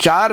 4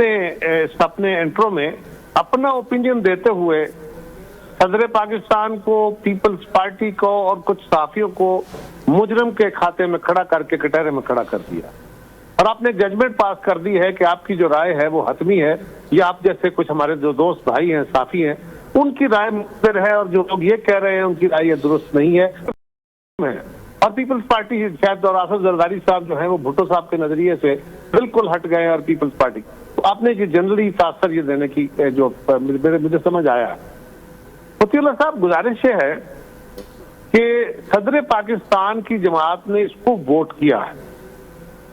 نے اپنے انٹرو میں اپنا اوپینین دیتے ہوئے صدر پاکستان کو، پیپلز پارٹی کو اور کچھ صحافیوں کو مجرم کے کھاتے میں کھڑا کر کے کٹہرے میں کھڑا کر دیا، اور آپ نے ججمنٹ پاس کر دی ہے کہ آپ کی جو رائے ہے وہ حتمی ہے، یا آپ جیسے کچھ ہمارے جو دوست بھائی ہیں، صحافی ہیں، ان کی رائے مؤثر ہے، اور جو لوگ یہ کہہ رہے ہیں ان کی رائے درست نہیں ہے۔ اور پیپلز پارٹی شاید اور آصف زرداری صاحب جو ہیں وہ بھٹو صاحب کے نظریے سے بالکل ہٹ گئے، اور پیپلز پارٹی تو آپ نے جنرلی تاثر یہ دینے کی جو مجھے سمجھ آیا۔ مفتی اللہ صاحب، گزارش یہ ہے کہ صدر پاکستان کی جماعت نے اس کو ووٹ کیا ہے۔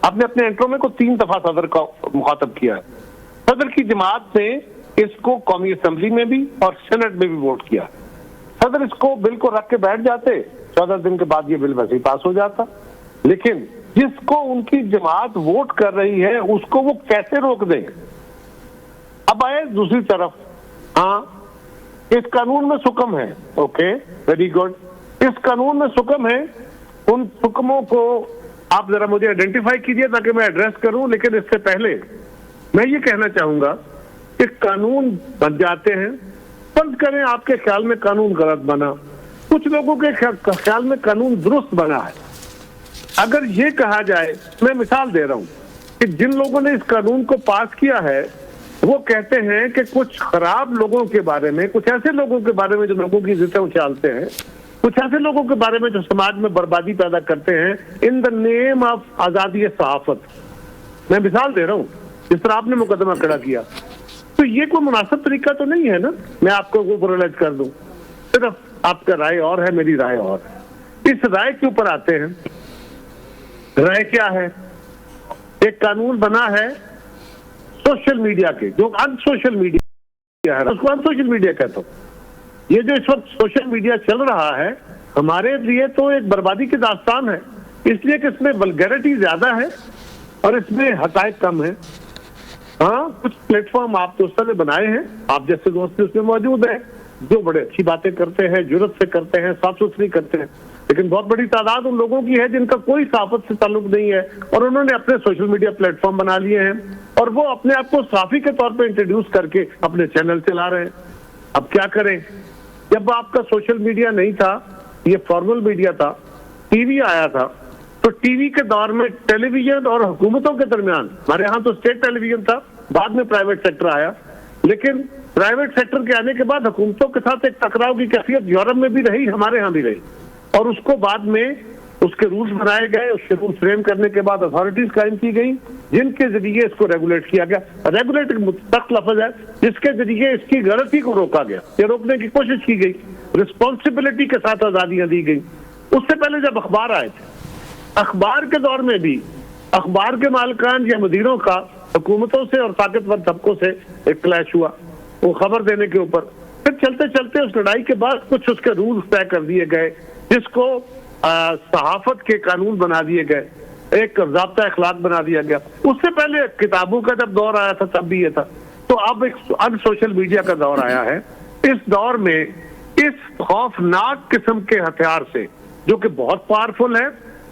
آپ نے اپنے انٹرو میں کو 3 دفعہ صدر کا مخاطب کیا ہے۔ صدر کی جماعت نے اس کو قومی اسمبلی میں بھی اور سینٹ میں بھی ووٹ کیا۔ صدر اس کو بل کو رکھ کے بیٹھ جاتے، 14 دن کے بعد یہ بل ویسے ہی پاس ہو جاتا، لیکن جس کو ان کی جماعت ووٹ کر رہی ہے اس کو وہ کیسے روک دیں؟ اب آئے دوسری طرف، ہاں اس قانون میں سکم ہے، اوکے ویری گڈ، اس قانون میں سکم ہے، ان سکموں کو آپ ذرا مجھے آئیڈینٹیفائی کیجئے تاکہ میں ایڈریس کروں، لیکن اس سے پہلے میں یہ کہنا چاہوں گا کہ قانون بن جاتے ہیں، فرض کریں آپ کے خیال میں قانون غلط بنا، کچھ لوگوں کے خیال میں قانون درست بنا ہے، اگر یہ کہا جائے، میں مثال دے رہا ہوں کہ جن لوگوں نے اس قانون کو پاس کیا ہے وہ کہتے ہیں کہ کچھ خراب لوگوں کے بارے میں، کچھ ایسے لوگوں کے بارے میں جو لوگوں کی عزتیں اچھالتے ہیں، کچھ ایسے لوگوں کے بارے میں جو سماج میں بربادی پیدا کرتے ہیں ان دا نیم آف آزادی صحافت، میں مثال دے رہا ہوں جس طرح آپ نے مقدمہ کھڑا کیا، تو یہ کوئی مناسب طریقہ تو نہیں ہے نا میں آپ کو پرولیج کر دوں، صرف آپ کا رائے اور ہے، میری رائے اور ہے۔ اس رائے کے اوپر آتے ہیں، رائے کیا ہے؟ ایک قانون بنا ہے سوشل میڈیا کے، جو ان سوشل میڈیا ہے، اس کو ان سوشل میڈیا کہتا ہوں۔ یہ جو اس وقت سوشل میڈیا چل رہا ہے ہمارے لیے تو ایک بربادی کی داستان ہے، اس لیے کہ اس میں ولگیرٹی زیادہ ہے اور اس میں حقائق کم ہے۔ ہاں کچھ پلیٹ فارم آپ دوستوں نے بنائے ہیں، آپ جیسے دوست اس میں موجود ہیں جو بڑے اچھی باتیں کرتے ہیں، جرت سے کرتے ہیں، صاف ستھری کرتے ہیں، لیکن بہت بڑی تعداد ان لوگوں کی ہے جن کا کوئی صحافت سے تعلق نہیں ہے اور انہوں نے اپنے سوشل میڈیا پلیٹ فارم بنا لیے ہیں اور وہ اپنے آپ کو صحافی کے طور پہ انٹروڈیوس کر کے اپنے چینل چلا رہے ہیں۔ اب کیا کریں؟ جب آپ کا سوشل میڈیا نہیں تھا، یہ فارمل میڈیا تھا، ٹی وی آیا تھا، تو ٹی وی کے دور میں ٹیلی ویژن اور حکومتوں کے درمیان، ہمارے ہاں تو اسٹیٹ ٹیلی ویژن تھا، بعد میں پرائیویٹ سیکٹر آیا، لیکن پرائیویٹ سیکٹر کے آنے کے بعد حکومتوں کے ساتھ ایک ٹکراؤ کی کیفیت یورپ میں بھی رہی، ہمارے ہاں بھی رہی، اور اس کو بعد میں اس کے رولز بنائے گئے، اس کے رول فریم کرنے کے بعد اتھارٹیز قائم کی گئی جن کے ذریعے اس کو ریگولیٹ کیا گیا۔ ریگولیٹ ایک مطلق لفظ ہے جس کے ذریعے اس کی غلطی کو روکا گیا یا روکنے کی کوشش کی گئی، رسپانسبلٹی کے ساتھ آزادیاں دی گئی۔ اس سے پہلے جب اخبار آئے تھے، اخبار کے دور میں بھی اخبار کے مالکان یا مدیروں کا حکومتوں سے اور طاقتور طبقوں سے ایک کلیش ہوا وہ خبر دینے کے اوپر، پھر چلتے چلتے اس لڑائی کے بعد کچھ اس کے رولز طے کر دیے گئے جس کو صحافت کے قانون بنا دیے گئے، ایک ضابطہ اخلاق بنا دیا گیا۔ اس سے پہلے کتابوں کا جب دور آیا تھا تب بھی یہ تھا، تو اب ایک ان سوشل میڈیا کا دور آیا ہے۔ اس دور میں اس خوفناک قسم کے ہتھیار سے جو کہ بہت پاورفل ہے،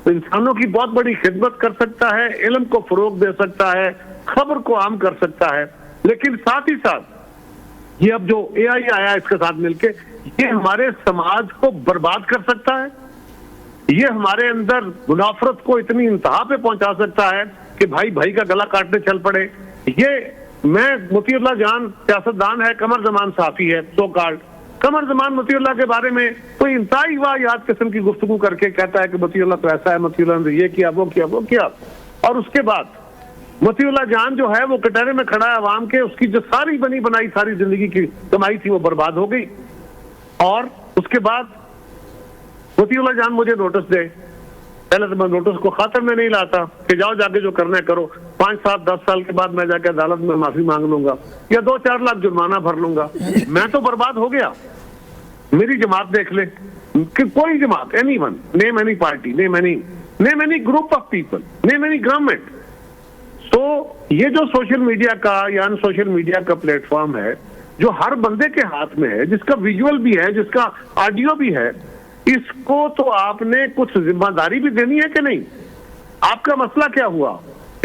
انسانوں کی بہت بڑی خدمت کر سکتا ہے، علم کو فروغ دے سکتا ہے، خبر کو عام کر سکتا ہے، لیکن ساتھ ہی ساتھ یہ اب جو اے آئی آیا اس کے ساتھ مل کے یہ ہمارے سماج کو برباد کر سکتا ہے، یہ ہمارے اندر منافرت کو اتنی انتہا پہ پہنچا سکتا ہے کہ بھائی بھائی کا گلا کاٹنے چل پڑے۔ یہ میں مطیع اللہ جان سیاستدان ہے، قمر زمان صحافی ہے، سو کالڈ قمر زمان مطیع اللہ کے بارے میں کوئی انتہائی واہیات قسم کی گفتگو کر کے کہتا ہے کہ مطیع اللہ تو ایسا ہے، مطیع اللہ نے یہ کیا وہ کیا وہ کیا، اور اس کے بعد مطیع اللہ جان جو ہے وہ کٹہرے میں کھڑا ہے عوام کے، اس کی جو ساری بنی بنائی ساری زندگی کی کمائی تھی وہ برباد ہو گئی، اور اس کے بعد مطیع اللہ جان مجھے نوٹس دے، پہلے تو میں نوٹس کو خاطر میں نہیں لاتا کہ جاؤ جا کے جو کرنا ہے کرو، 5 7 10 سال کے بعد میں جا کے عدالت میں معافی مانگ لوں گا یا 2 4 لاکھ جرمانہ بھر لوں گا، میں تو برباد ہو گیا۔ میری جماعت دیکھ لے کہ کوئی جماعت، any one, name any party, name any group of people, name any government. So یہ جو سوشل میڈیا کا یا ان سوشل میڈیا کا پلیٹ فارم ہے جو ہر بندے کے ہاتھ میں ہے، جس کا ویژول بھی ہے، جس کا آڈیو بھی ہے، اس کو تو آپ نے کچھ ذمہ داری بھی دینی ہے کہ نہیں؟ آپ کا مسئلہ کیا ہوا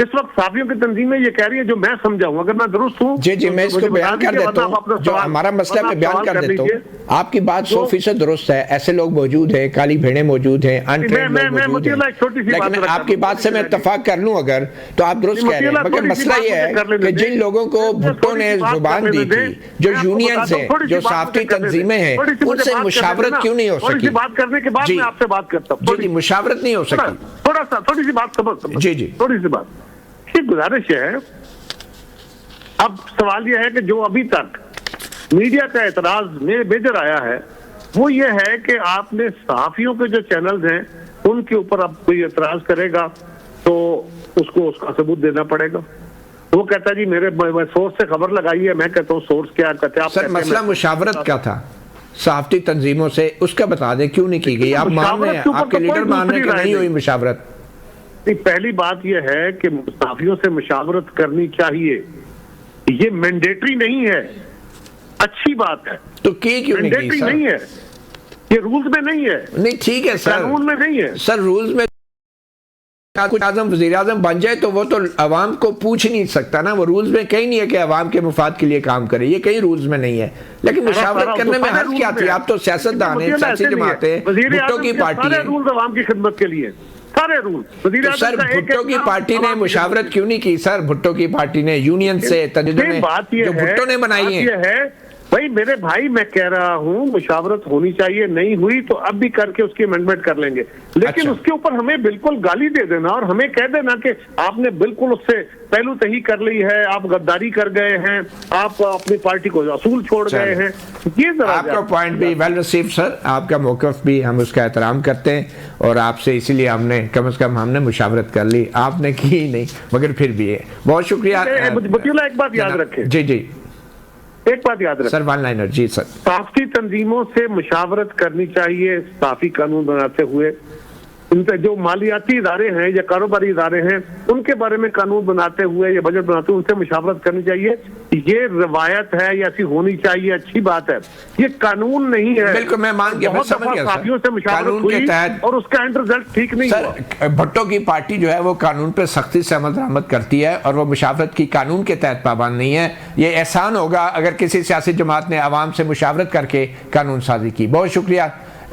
اس وقت صحافیوں کی تنظیمیں یہ کہہ رہی ہیں، جو میں سمجھا ہوں، اگر میں درست ہوں جی میں اس کو بیان کر دیتا ہوں، جو ہمارا مسئلہ میں بیان کر دیتا ہوں۔ آپ کی بات 100% درست ہے، ایسے لوگ موجود ہیں، کالی بھیڑیں موجود ہیں، انٹرینڈ لوگ موجود ہیں، لیکن آپ کی بات سے میں اتفاق کر لوں اگر تو آپ درست کہہ رہے ہیں، مگر مسئلہ یہ ہے کہ جن لوگوں کو بھٹو نے زبان دی تھی، جو یونینز ہیں، جو صحافتی تنظیمیں ہیں، ان سے مشاورت کیوں نہیں ہو سکی؟ بات کرنے کے بعد میں آپ سے بات کرتا ہوں۔ جی مشاورت نہیں ہو سکی، تھوڑی سی بات سمجھ، جی تھوڑی سی بات کی گزارش ہے۔ اب سوال یہ ہے کہ جو ابھی تک میڈیا کا اعتراض میں میجر آیا ہے وہ یہ ہے کہ آپ نے صحافیوں کے جو چینلز ہیں ان کے اوپر اب کوئی اعتراض کرے گا تو اس کو اس کا ثبوت دینا پڑے گا۔ وہ کہتا ہے جی میرے سورس سے خبر لگائی ہے، میں کہتا ہوں سورس کیا کہتے ہیں آپ؟ سر مسئلہ مشاورت کا تھا صحافتی تنظیموں سے، اس کا بتا دیں کیوں نہیں کی گئی؟ آپ مان رہے ہیں، آپ کے لیڈر مان رہے ہیں کہ نہیں ہوئی مشاورت؟ پہلی بات یہ ہے کہ صحافیوں سے مشاورت کرنی چاہیے، یہ مینڈیٹری نہیں ہے، اچھی بات ہے، تو کی کیوں نہیں کی؟ نہیں ہے، یہ رولز میں نہیں ہے۔ نہیں ٹھیک ہے سر، قانون میں نہیں ہے سر، رولز میں کچھ اعظم وزیر اعظم بن جائے تو وہ تو عوام کو پوچھ نہیں سکتا نا، وہ رولز میں کہیں نہیں ہے کہ عوام کے مفاد کے لیے کام کرے، یہ کہیں رولز میں نہیں ہے، لیکن مشاورت کرنے میں حرج کیا تھی؟ آپ تو سیاستدان ہیں، سیاسی جماعتیں، بھٹو کی پارٹی ہے، سارے رولز عوام کی خدمت کے لیے، سارے رول۔ سر بھٹو کی پارٹی نے مشاورت کیوں نہیں کی؟ سر بھٹو کی پارٹی نے یونین سے جو بھٹو نے بنائی ہے۔ بھائی میرے بھائی میں کہہ رہا ہوں مشاورت ہونی چاہیے، نہیں ہوئی تو اب بھی کر کے اس کی امینڈمنٹ کر لیں گے، لیکن اس کے اوپر ہمیں بالکل گالی دے دینا اور ہمیں کہہ دینا کہ آپ نے بالکل اس سے پہلو تہی کر لی ہے، آپ غداری کر گئے ہیں، آپ اپنی پارٹی کو اصول چھوڑ گئے ہیں، یہ ذرا آپ کا پوائنٹ بھی ویل ریسیو سر، آپ کا موقف بھی ہم اس کا احترام کرتے ہیں، اور آپ سے اسی لیے ہم نے کم از کم ہم نے مشاورت کر لی، آپ نے کی ہی نہیں، مگر پھر بھی بہت شکریہ۔ بطیولہ ایک بات یاد رکھیں، جی ایک بات یاد رکھیں سر، ون لائنر جی سر، صحافتی تنظیموں سے مشاورت کرنی چاہیے صحافی قانون بناتے ہوئے، ان سے جو مالیاتی ادارے ہیں یا کاروباری ادارے ہیں ان کے بارے میں قانون بناتے ہوئے یا بجٹ بناتے ہوئے ان سے مشاورت کرنی چاہیے، یہ روایت ہے یا ایسی ہونی چاہیے، اچھی بات ہے، یہ قانون نہیں ہے۔ بالکل میں مان گیا، میں سمجھ گیا صحافیوں سے مشاورت ہوئی اور اس کا اینڈ رزلٹ ٹھیک نہیں ہوا۔ سر بھٹو کی پارٹی جو ہے وہ قانون پہ سختی سے عمل درآمد کرتی ہے اور وہ مشاورت کی قانون کے تحت پابند نہیں ہے، یہ احسان ہوگا اگر کسی سیاسی جماعت نے عوام سے مشاورت کر کے قانون سازی کی۔ بہت شکریہ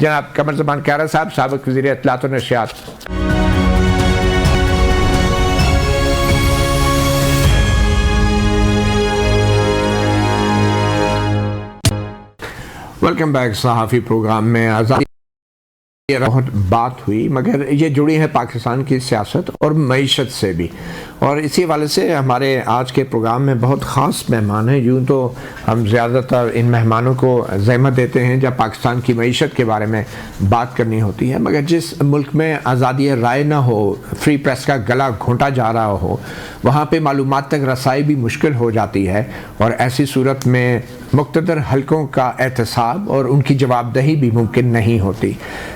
جناب قمر زمان کیرا صاحب، سابق وزیر اطلاعات و نشریات۔ Welcome back. صحافی پروگرام میں آزادی بہت بات ہوئی، مگر یہ جڑی ہے پاکستان کی سیاست اور معیشت سے بھی، اور اسی حوالے سے ہمارے آج کے پروگرام میں بہت خاص مہمان ہیں۔ یوں تو ہم زیادہ تر ان مہمانوں کو زحمت دیتے ہیں جب پاکستان کی معیشت کے بارے میں بات کرنی ہوتی ہے، مگر جس ملک میں آزادی رائے نہ ہو، فری پریس کا گلا گھونٹا جا رہا ہو، وہاں پہ معلومات تک رسائی بھی مشکل ہو جاتی ہے، اور ایسی صورت میں مقتدر حلقوں کا احتساب اور ان کی جواب دہی بھی ممکن نہیں ہوتی۔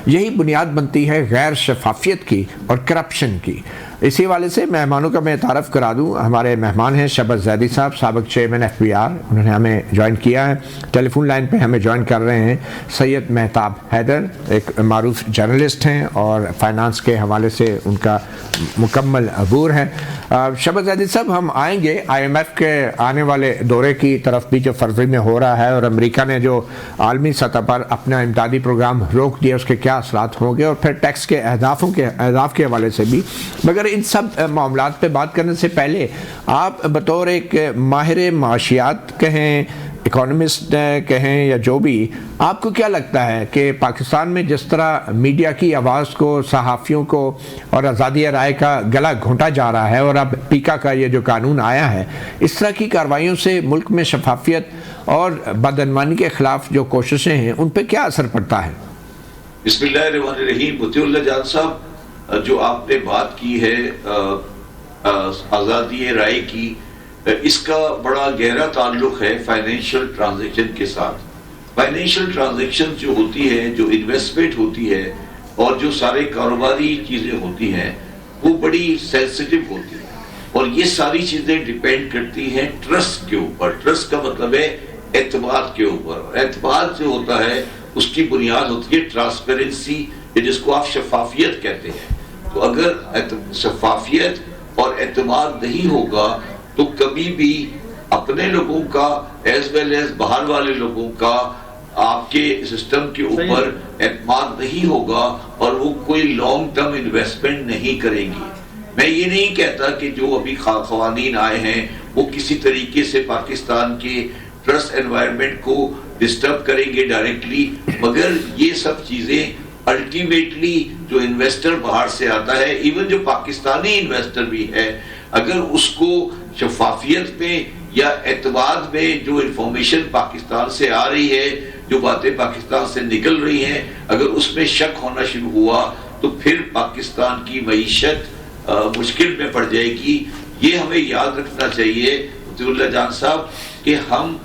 یہی بنیاد بنتی ہے غیر شفافیت کی اور کرپشن کی۔ اسی حوالے سے مہمانوں کا میں تعارف کرا دوں، ہمارے مہمان ہیں شہباز زیدی صاحب، سابق چیئرمین FBR، انہوں نے ہمیں جوائن کیا ہے۔ ٹیلی فون لائن پہ ہمیں جوائن کر رہے ہیں سید مہتاب حیدر، ایک معروف جرنلسٹ ہیں اور فائنانس کے حوالے سے ان کا مکمل عبور ہے۔ شہباز زیدی صاحب، ہم آئیں گے IMF کے آنے والے دورے کی طرف بھی جو فروری میں ہو رہا ہے، اور امریکہ نے جو عالمی سطح پر اپنا امدادی پروگرام روک دیا، اس کے کیا اثرات ہوں گے، اور پھر ٹیکس کے اہداف کے حوالے سے بھی، مگر ان سب معاملات پہ بات کرنے سے پہلے آپ بطور ایک ماہر معاشیات کہیں، اکانومسٹ کہیں یا جو بھی، آپ کو کیا لگتا ہے کہ پاکستان میں جس طرح میڈیا کی آواز کو، صحافیوں کو اور آزادی رائے کا گلا گھونٹا جا رہا ہے، اور اب پیکا کا یہ جو قانون آیا ہے، اس طرح کی کارروائیوں سے ملک میں شفافیت اور بدعنوانی کے خلاف جو کوششیں ہیں ان پہ کیا اثر پڑتا ہے؟ بسم اللہ الرحمن الرحیم۔ مطیع اللہ جان صاحب، جو آپ نے بات کی ہے آزادی رائے کی، اس کا بڑا گہرا تعلق ہے فائنینشل ٹرانزیکشن کے ساتھ۔ فائنینشل ٹرانزیکشن جو ہوتی ہے، جو انویسٹمنٹ ہوتی ہے اور جو سارے کاروباری چیزیں ہوتی ہیں، وہ بڑی سینسٹیو ہوتی ہیں، اور یہ ساری چیزیں ڈیپینڈ کرتی ہیں ٹرسٹ کے اوپر۔ ٹرسٹ کا مطلب ہے اعتماد کے اوپر۔ اعتماد جو ہوتا ہے اس کی بنیاد ہوتی ہے ٹرانسپیرنسی، جس کو آپ شفافیت کہتے ہیں۔ تو اگر شفافیت اور اعتماد نہیں ہوگا تو کبھی بھی اپنے لوگوں کا ایز ویل ایز باہر والے لوگوں کا آپ کے سسٹم کے اوپر اعتماد نہیں ہوگا اور وہ کوئی لانگ ٹرم انویسٹمنٹ نہیں کریں گی. میں یہ نہیں کہتا کہ جو ابھی قوانین آئے ہیں وہ کسی طریقے سے پاکستان کے ٹرسٹ انوائرمنٹ کو ڈسٹرب کریں گے ڈائریکٹلی، مگر یہ سب چیزیں الٹیمیٹلی جو انویسٹر باہر سے آتا ہے، ایون جو پاکستانی انویسٹر بھی ہے، اگر اس کو شفافیت میں یا اعتماد میں جو انفارمیشن پاکستان سے آ رہی ہے، جو باتیں پاکستان سے نکل رہی ہیں، اگر اس میں شک ہونا شروع ہوا تو پھر پاکستان کی معیشت مشکل میں پڑ جائے گی. یہ ہمیں یاد رکھنا چاہیے مطیع اللہ جان صاحب کہ ہم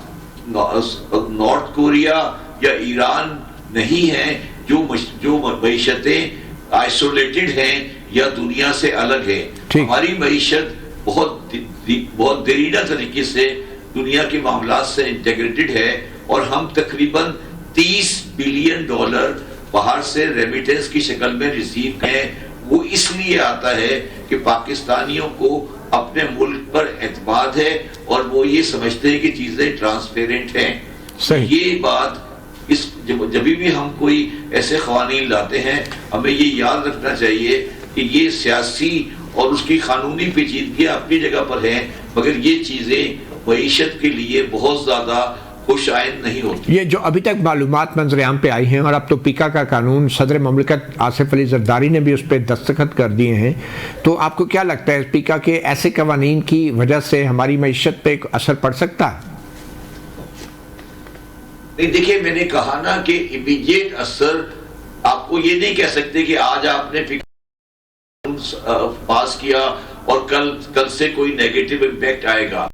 نارتھ کوریا یا ایران نہیں ہیں جو معیشتیں آئسولیٹڈ ہیں یا دنیا سے الگ ہیں. ہماری معیشت بہت دیرینہ طریقے سے دنیا کے معاملات سے انٹیگریٹڈ ہے اور ہم تقریباً $30 بلین باہر سے ریمیٹنس کی شکل میں ریسیو ہیں. وہ اس لیے آتا ہے کہ پاکستانیوں کو اپنے ملک پر اعتماد ہے اور وہ یہ سمجھتے ہیں کہ چیزیں ٹرانسپیرنٹ ہیں. یہ بات جب بھی ہم کوئی ایسے قوانین لاتے ہیں ہمیں یہ یاد رکھنا چاہیے کہ یہ سیاسی اور اس کی قانونی پیچیدگیاں اپنی جگہ پر ہیں، مگر یہ چیزیں معیشت کے لیے بہت زیادہ خوش آئند نہیں ہوتی. یہ جو ابھی تک معلومات منظر عام پہ آئی ہیں اور اب تو پیکا کا قانون صدر مملکت آصف علی زرداری نے بھی اس پہ دستخط کر دیے ہیں، تو آپ کو کیا لگتا ہے پیکا کے ایسے قوانین کی وجہ سے ہماری معیشت پہ اثر پڑ سکتا ہے؟ نہیں، دیکھیں میں نے کہا نا کہ امیڈیٹ اثر آپ کو یہ نہیں کہہ سکتے کہ آج آپ نے پاس کیا اور کل سے کوئی نیگیٹو امپیکٹ آئے گا.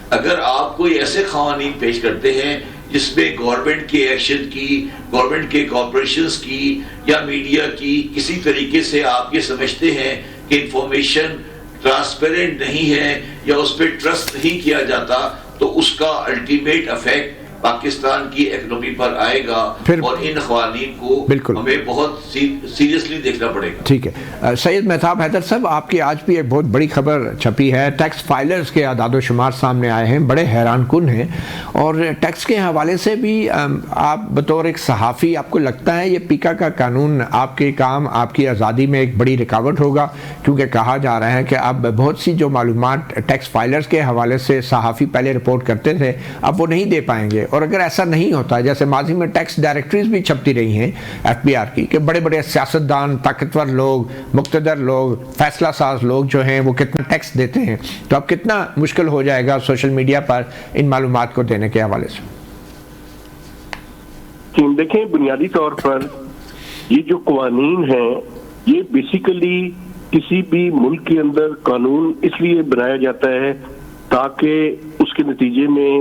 اگر آپ کوئی ایسے قوانین پیش کرتے ہیں جس میں گورنمنٹ کے ایکشن کی، گورنمنٹ کے کارپوریشنز کی یا میڈیا کی کسی طریقے سے آپ یہ سمجھتے ہیں کہ انفارمیشن ٹرانسپیرنٹ نہیں ہے یا اس پہ ٹرسٹ نہیں کیا جاتا، تو اس کا الٹیمیٹ افیکٹ پاکستان کی اکنومی پر آئے گا اور ان قوانین کو ہمیں بہت سیریسلی دیکھنا پڑے گا. ٹھیک ہے. سید مہتاب حیدر صاحب، آپ کی آج بھی ایک بہت بڑی خبر چھپی ہے. ٹیکس فائلرز کے اعداد و شمار سامنے آئے ہیں، بڑے حیران کن ہیں، اور ٹیکس کے حوالے سے بھی آپ بطور ایک صحافی آپ کو لگتا ہے یہ پیکا کا قانون آپ کے کام، آپ کی آزادی میں ایک بڑی رکاوٹ ہوگا؟ کیونکہ کہا جا رہا ہے کہ اب بہت سی جو معلومات ٹیکس فائلرز کے حوالے سے صحافی پہلے رپورٹ کرتے تھے اب وہ نہیں دے پائیں گے. اور اگر ایسا نہیں ہوتا، جیسے ماضی میں ٹیکس ڈائریکٹریز بھی چھپتی رہی ہیں FBR کی، کہ بڑے بڑے سیاستدان، طاقتور لوگ، مقتدر لوگ، فیصلہ ساز لوگ جو ہیں وہ کتنا ٹیکس دیتے ہیں، تو اب کتنا مشکل ہو جائے گا سوشل میڈیا پر ان معلومات کو دینے کے حوالے سے؟ دیکھیں، بنیادی طور پر یہ جو قوانین ہیں یہ بیسیکلی کسی بھی ملک کے اندر قانون اس لیے بنایا جاتا ہے تاکہ اس کے نتیجے میں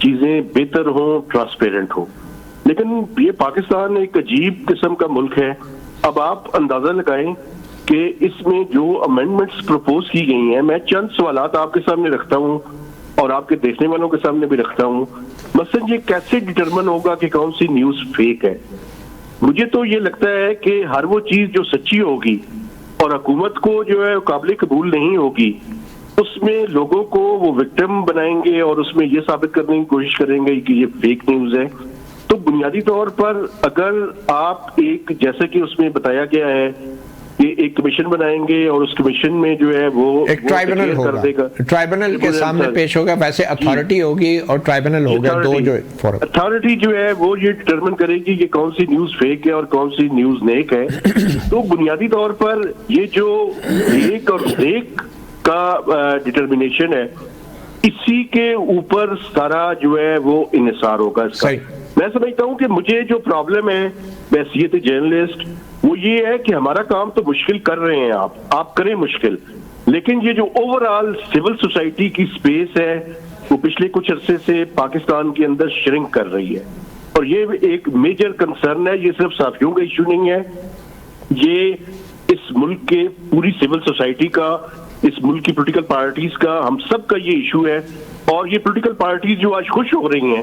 چیزیں بہتر ہوں، ٹرانسپیرنٹ ہوں. لیکن یہ پاکستان ایک عجیب قسم کا ملک ہے. اب آپ اندازہ لگائیں کہ اس میں جو امینڈمنٹس پروپوز کی گئی ہیں، میں چند سوالات آپ کے سامنے رکھتا ہوں اور آپ کے دیکھنے والوں کے سامنے بھی رکھتا ہوں. مثلا یہ کیسے ڈٹرمن ہوگا کہ کون سی نیوز فیک ہے؟ مجھے تو یہ لگتا ہے کہ ہر وہ چیز جو سچی ہوگی اور حکومت کو جو ہے قابل قبول نہیں ہوگی، اس میں لوگوں کو وہ وکٹم بنائیں گے اور اس میں یہ ثابت کرنے کی کوشش کریں گے کہ یہ فیک نیوز ہے. تو بنیادی طور پر اگر آپ ایک، جیسے کہ اس میں بتایا گیا ہے کہ ایک کمیشن بنائیں گے اور اس کمیشن میں جو ہے وہ ایک ٹرائبونل ہوگا، ٹرائبونل کے سامنے پیش ہوگا، ویسے اتھارٹی ہوگی اور ٹرائبونل ہوگا، دو جو اتھارٹی جو ہے وہ یہ ڈٹرمن کرے گی کہ کون سی نیوز فیک ہے اور کون سی نیوز نیک ہے. تو بنیادی طور پر یہ جو ایک اور نیک کا ڈٹرمنیشن ہے، اسی کے اوپر سارا جو ہے وہ انحصار ہوگا اس کا. میں سمجھتا ہوں کہ مجھے جو پرابلم ہے بحیثیت جرنلسٹ وہ یہ ہے کہ ہمارا کام تو مشکل کر رہے ہیں آپ کریں مشکل، لیکن یہ جو اوور آل سول سوسائٹی کی سپیس ہے وہ پچھلے کچھ عرصے سے پاکستان کے اندر شرنک کر رہی ہے، اور یہ ایک میجر کنسرن ہے. یہ صرف صحافیوں کا ایشو نہیں ہے، یہ اس ملک کے پوری سول سوسائٹی کا، اس ملک کی پولیٹیکل پارٹیز کا، ہم سب کا یہ ایشو ہے. اور یہ پولیٹیکل پارٹیز جو آج خوش ہو رہی ہیں،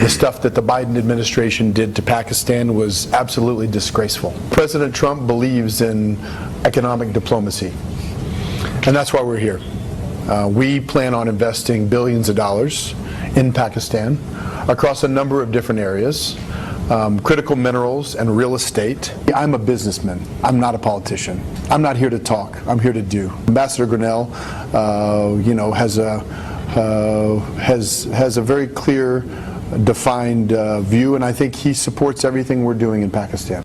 The stuff that the Biden administration did to Pakistan was absolutely disgraceful. President Trump believes in economic diplomacy, and that's why we're here. We plan on investing billions of dollars in Pakistan across a number of different areas, critical minerals and real estate. I'm a businessman. I'm not a politician. I'm not here to talk. I'm here to do. Ambassador Grinnell, has a very clear defined view, and I think he supports everything we're doing in Pakistan.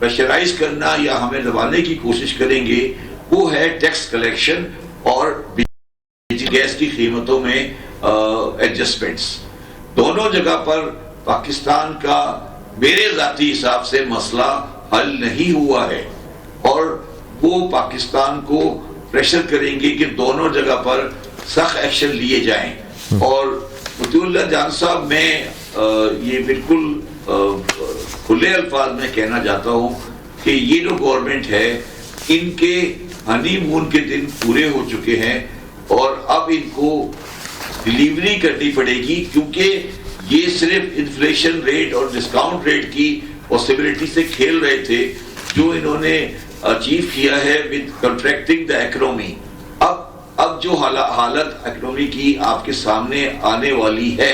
Pressurize کرنا یا ہمیں دبانے کی کوشش کریں گے وہ ہے tax collection اور گیس کی قیمتوں میں ایڈجسٹمنٹس. دونوں جگہ پر پاکستان کا میرے ذاتی حساب سے مسئلہ حل نہیں ہوا ہے اور وہ پاکستان کو پریشر کریں گے کہ دونوں جگہ پر سخت ایکشن لیے جائیں. اور مطیع اللہ جان صاحب میں یہ بالکل کھلے الفاظ میں کہنا چاہتا ہوں کہ یہ جو گورنمنٹ ہے ان کے ہنی مون کے دن پورے ہو چکے ہیں اور اب ان کو ڈیلیوری کرنی پڑے گی, کیونکہ یہ صرف انفلیشن ریٹ اور ڈسکاؤنٹ ریٹ کی پاسبلٹی سے کھیل رہے تھے جو انہوں نے اچیو کیا ہے ود کنٹریکٹنگ دا اکنامی. اب جو حالت اکنامی کی آپ کے سامنے آنے والی ہے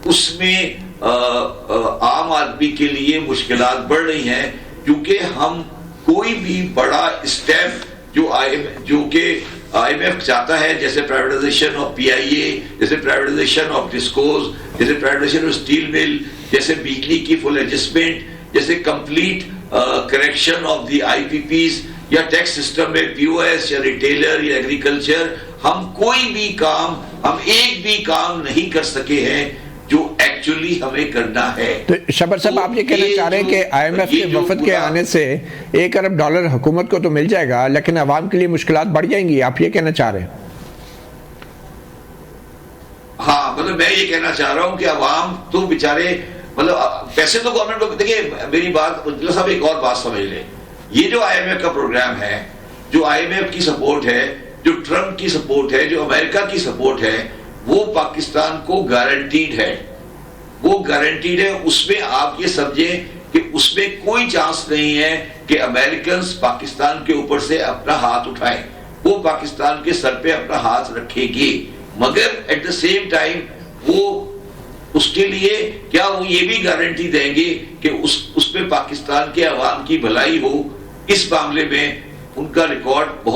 اس میں عام آدمی کے لیے مشکلات بڑھ رہی ہیں, کیونکہ ہم کوئی بھی بڑا اسٹیپ جو کہ آئی ایم ایف چاہتا ہے, جیسے privatization of P I A, جیسے پرائیویٹائزیشن آف ڈسکوز, جیسے پرائیویٹائزیشن آف اسٹیل مل, جیسے بجلی کی فل ایڈجسٹمنٹ, جیسے complete correction of the I P Ps یا ٹیکس سسٹم میں پی او ایس یا ریٹیلر یا ایگریکلچر, ہم کوئی بھی کام, ہم ایک بھی کام نہیں کر سکے ہیں جو ایکچولی ہمیں کرنا ہے. تو شبر صاحب آپ یہ کہنا چاہ رہے ہیں کہ آئی ایم ایف کے وفد کے آنے سے $1 ارب حکومت کو تو مل جائے گا لیکن عوام کے لیے مشکلات بڑھ جائیں گی, آپ یہ کہنا چاہ رہے ہیں؟ ہاں, مطلب میں یہ کہنا چاہ رہا ہوں کہ عوام تو بیچارے, مطلب پیسے تو گورنمنٹ کو, دیکھیں میری بات صاحب ایک اور بات سمجھ لیں, یہ جو آئی ایم ایف کا پروگرام ہے, جو آئی ایم ایف کی سپورٹ ہے, جو ٹرمپ کی سپورٹ ہے, جو امریکہ کی سپورٹ ہے, وہ پاکستان کو گارنٹیڈ ہے, وہ گارنٹیڈ ہے. اس میں آپ یہ سمجھیں کہ اس میں کوئی چانس نہیں ہے کہ امریکنز پاکستان کے اوپر سے اپنا ہاتھ اٹھائیں, وہ پاکستان کے سر پہ اپنا ہاتھ رکھے گی, مگر ایٹ دا سیم ٹائم وہ اس کے لیے کیا وہ یہ بھی گارنٹی دیں گے کہ اس پہ پاکستان کے عوام کی بھلائی ہو. اس معاملے میں ان کا ریکارڈ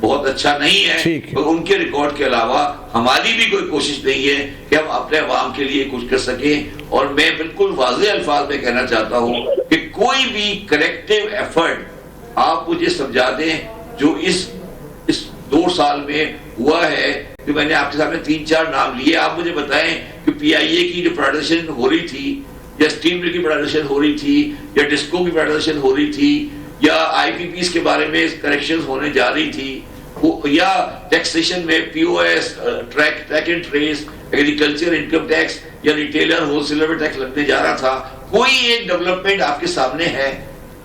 بہت اچھا نہیں ہے, اور ان کے ریکارڈ کے علاوہ ہماری بھی کوئی کوشش نہیں ہے کہ ہم اپنے عوام کے لیے کچھ کر سکیں. اور میں بالکل واضح الفاظ میں کہنا چاہتا ہوں کہ کوئی بھی کریکٹیو ایفرٹ آپ مجھے سمجھا دیں جو اس 2 سال میں ہوا ہے, کہ میں نے آپ کے سامنے 3-4 نام لیے, آپ مجھے بتائیں کہ پی آئی اے کی جو پرائیویٹائزیشن ہو رہی تھی, یا اسٹیل مل کی پرائیویٹائزیشن ہو رہی تھی, یا ڈسکو کی پرائیویٹائزیشن ہو رہی تھی, یا آئی پی پیز کے بارے میں کریکشنز ہونے جا رہی تھی, یا ٹیکسیشن میں P O S, track and trace, agriculture income tax, یا ریٹیلر ہول سیلر میں ٹیکس لگنے جا رہا تھا, کوئی ایک ڈیولپمنٹ آپ کے سامنے ہے؟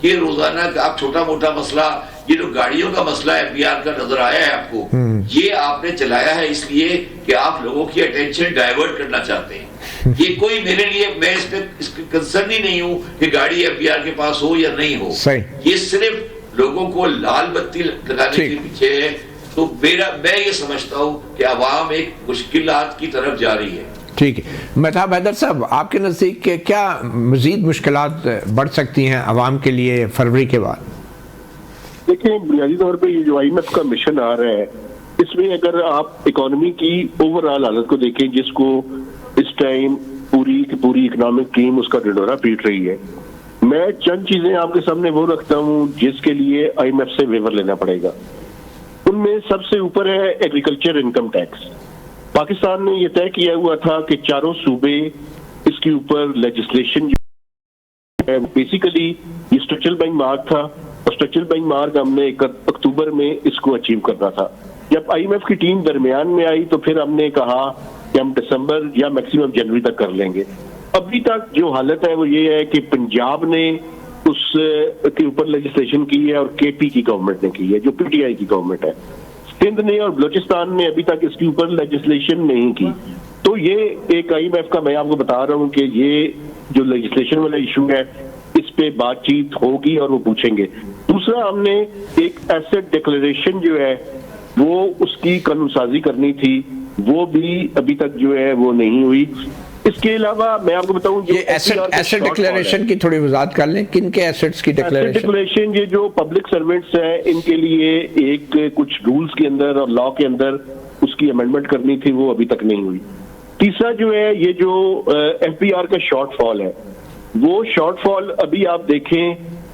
یہ روزانہ آپ چھوٹا موٹا مسئلہ, یہ جو گاڑیوں کا مسئلہ ہے پی آر کا نظر آیا ہے آپ کو, یہ آپ نے چلایا ہے اس لیے کہ آپ لوگوں کی اٹینشن ڈائیورٹ کرنا چاہتے ہیں. یہ کوئی میرے لیے, میں اس پہ کنسرن ہی نہیں ہوں کہ گاڑی ایف بی آر کے پاس ہو یا نہیں ہو, یہ صرف لوگوں کو لال بتی لگانے کے پیچھے ہے. تو میں یہ سمجھتا ہوں کہ عوام ایک مشکلات کی طرف جا رہی ہے. ٹھیک ہے. مہتاب حیدر صاحب, آپ کے نزدیک کیا مزید مشکلات بڑھ سکتی ہیں عوام کے لیے فروری کے بعد؟ دیکھیں, بنیادی طور پہ یہ جو آئی ایم ایف کا مشن آ رہا ہے, اس میں اگر آپ اکانومی کی اوور آل حالت کو دیکھیں, جس کو اس ٹائم پوری کی پوری اکنامک ٹیم اس کا ڈنڈورا پیٹ رہی ہے, میں چند چیزیں آپ کے سامنے وہ رکھتا ہوں جس کے لیے آئی ایم ایف سے ویور لینا پڑے گا. ان میں سب سے اوپر ہے ایگریکلچر انکم ٹیکس. پاکستان نے یہ طے کیا ہوا تھا کہ 4 صوبے اس کے اوپر لیجسلیشن بیسیکلی یہ اسٹرکچرل بینچ مارک تھا, اور اسٹرکچرل بینچ مارک ہم نے 1 اکتوبر میں اس کو اچیو کرنا تھا. جب آئی ایم ایف کی ٹیم درمیان میں آئی تو پھر ہم نے کہا کہ ہم دسمبر یا میکسیمم جنوری تک کر لیں گے. ابھی تک جو حالت ہے وہ یہ ہے کہ پنجاب نے اس کے اوپر لیجسلیشن کی ہے اور کے پی کی گورنمنٹ نے کی ہے, جو پی ٹی آئی کی گورنمنٹ ہے. سندھ نے اور بلوچستان نے ابھی تک اس کے اوپر لیجسلیشن نہیں کی. تو یہ ایک آئی ایم ایف کا, میں آپ کو بتا رہا ہوں کہ یہ جو لیجسلیشن والا ایشو ہے اس پہ بات چیت ہوگی اور وہ پوچھیں گے. دوسرا, ہم نے ایک ایسٹ ڈکلیریشن جو ہے وہ اس کی قانون سازی کرنی تھی, وہ بھی ابھی تک جو ہے وہ نہیں ہوئی. اس کے علاوہ میں آپ کو بتاؤں, یہ ایسٹ ڈکلیریشن کی تھوڑی وضاحت کر لیں, کن کے ایسٹس کی ڈکلیریشن؟ یہ جو پبلک سروینٹس ہیں ان کے لیے ایک کچھ رولز کے اندر اور لا کے اندر اس کی امینڈمنٹ کرنی تھی, وہ ابھی تک نہیں ہوئی. تیسرا جو ہے یہ جو ایف بی آر کا شارٹ فال ہے, وہ شارٹ فال ابھی آپ دیکھیں